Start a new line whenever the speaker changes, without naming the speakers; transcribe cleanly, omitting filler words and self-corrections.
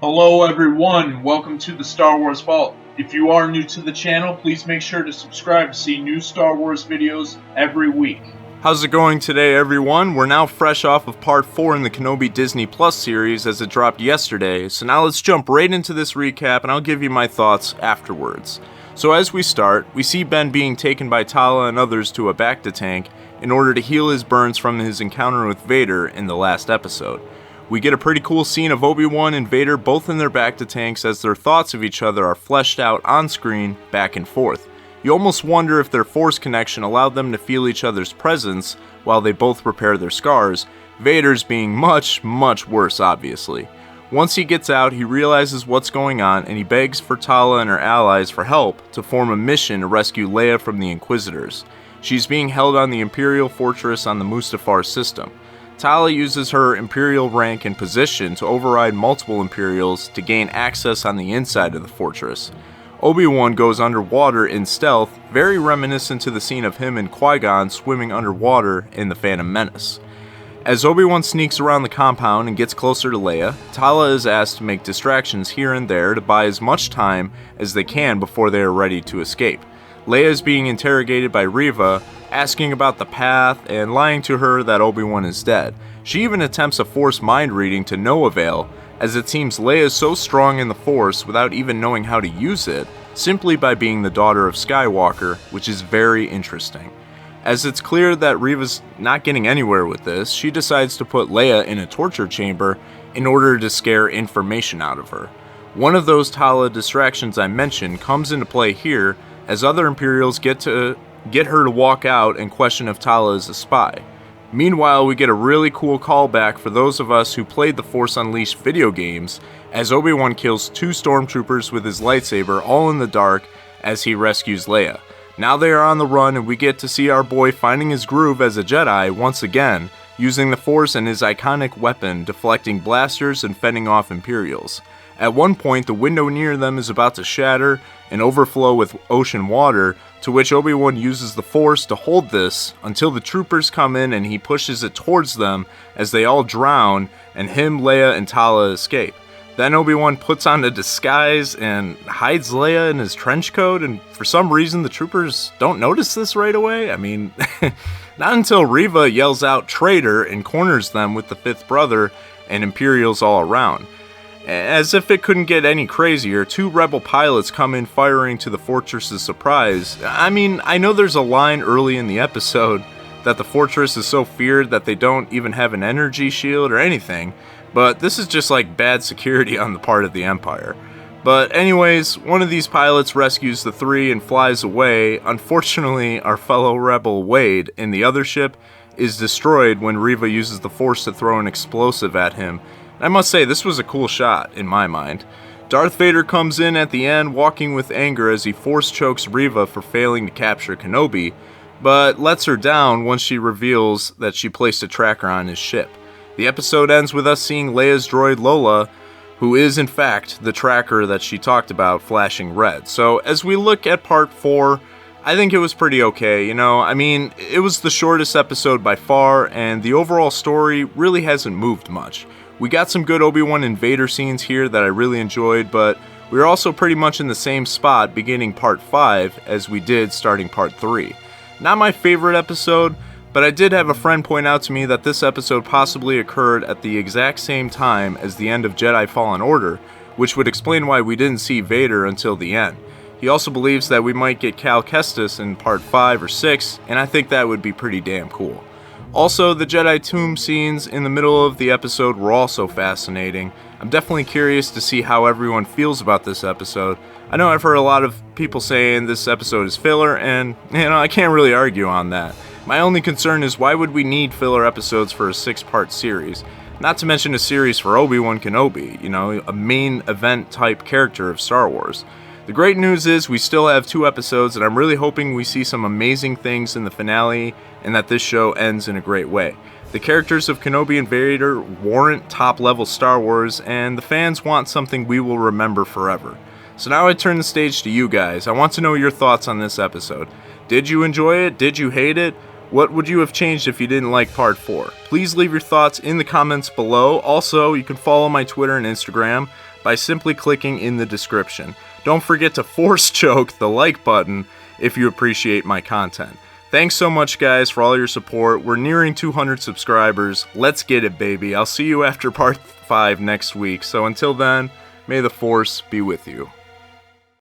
Hello everyone, welcome to the Star Wars Vault. If you are new to the channel, please make sure to subscribe to see new Star Wars videos every week.
How's it going today, everyone? We're now fresh off of part 4 in the Kenobi Disney Plus series as it dropped yesterday, so now let's jump right into this recap and I'll give you my thoughts afterwards. So as we start, we see Ben being taken by Tala and others to a Bacta tank in order to heal his burns from his encounter with Vader in the last episode. We get a pretty cool scene of Obi-Wan and Vader both in their Bacta tanks as their thoughts of each other are fleshed out on screen back and forth. You almost wonder if their Force connection allowed them to feel each other's presence while they both repair their scars, Vader's being much, much worse obviously. Once he gets out, he realizes what's going on and he begs for Tala and her allies for help to form a mission to rescue Leia from the Inquisitors. She's being held on the Imperial fortress on the Mustafar system. Tala uses her Imperial rank and position to override multiple Imperials to gain access on the inside of the fortress. Obi-Wan goes underwater in stealth, very reminiscent to the scene of him and Qui-Gon swimming underwater in The Phantom Menace. As Obi-Wan sneaks around the compound and gets closer to Leia, Tala is asked to make distractions here and there to buy as much time as they can before they are ready to escape. Leia is being interrogated by Reva, asking about the path and lying to her that Obi-Wan is dead. She even attempts a Force mind reading to no avail, as it seems Leia is so strong in the Force without even knowing how to use it, simply by being the daughter of Skywalker, which is very interesting. As it's clear that Reva's not getting anywhere with this, she decides to put Leia in a torture chamber in order to scare information out of her. One of those Tala distractions I mentioned comes into play here, as other Imperials get her to walk out and question if Tala is a spy. Meanwhile, we get a really cool callback for those of us who played the Force Unleashed video games, as Obi-Wan kills 2 stormtroopers with his lightsaber all in the dark as he rescues Leia. Now they are on the run and we get to see our boy finding his groove as a Jedi once again, using the Force and his iconic weapon, deflecting blasters and fending off Imperials. At one point, the window near them is about to shatter and overflow with ocean water, to which Obi-Wan uses the Force to hold this until the troopers come in and he pushes it towards them as they all drown and him, Leia, and Tala escape. Then Obi-Wan puts on a disguise and hides Leia in his trench coat, and for some reason the troopers don't notice this right away. I mean, not until Reva yells out traitor and corners them with the 5th brother and Imperials all around. As if it couldn't get any crazier, 2 rebel pilots come in firing to the fortress's surprise. I mean, I know there's a line early in the episode that the fortress is so feared that they don't even have an energy shield or anything, but this is just like bad security on the part of the Empire. But anyways, one of these pilots rescues the 3 and flies away. Unfortunately, our fellow rebel Wade in the other ship is destroyed when Reva uses the Force to throw an explosive at him. I must say, this was a cool shot, in my mind. Darth Vader comes in at the end, walking with anger as he force chokes Reva for failing to capture Kenobi, but lets her down once she reveals that she placed a tracker on his ship. The episode ends with us seeing Leia's droid Lola, who is in fact the tracker that she talked about, flashing red. So as we look at part 4, I think it was pretty okay, I mean, it was the shortest episode by far, and the overall story really hasn't moved much. We got some good Obi-Wan and Vader scenes here that I really enjoyed, but we were also pretty much in the same spot beginning part 5 as we did starting part 3. Not my favorite episode, but I did have a friend point out to me that this episode possibly occurred at the exact same time as the end of Jedi Fallen Order, which would explain why we didn't see Vader until the end. He also believes that we might get Cal Kestis in part 5 or 6, and I think that would be pretty damn cool. Also, the Jedi tomb scenes in the middle of the episode were also fascinating. I'm definitely curious to see how everyone feels about this episode. I know I've heard a lot of people saying this episode is filler, and I can't really argue on that. My only concern is why would we need filler episodes for a 6-part series? Not to mention a series for Obi-Wan Kenobi, a main event type character of Star Wars. The great news is we still have 2 episodes, and I'm really hoping we see some amazing things in the finale and that this show ends in a great way. The characters of Kenobi and Vader warrant top-level Star Wars, and the fans want something we will remember forever. So now I turn the stage to you guys. I want to know your thoughts on this episode. Did you enjoy it? Did you hate it? What would you have changed if you didn't like part 4? Please leave your thoughts in the comments below. Also, you can follow my Twitter and Instagram by simply clicking in the description. Don't forget to force choke the like button if you appreciate my content. Thanks so much, guys, for all your support. We're nearing 200 subscribers. Let's get it, baby. I'll see you after part 5 next week. So until then, may the Force be with you.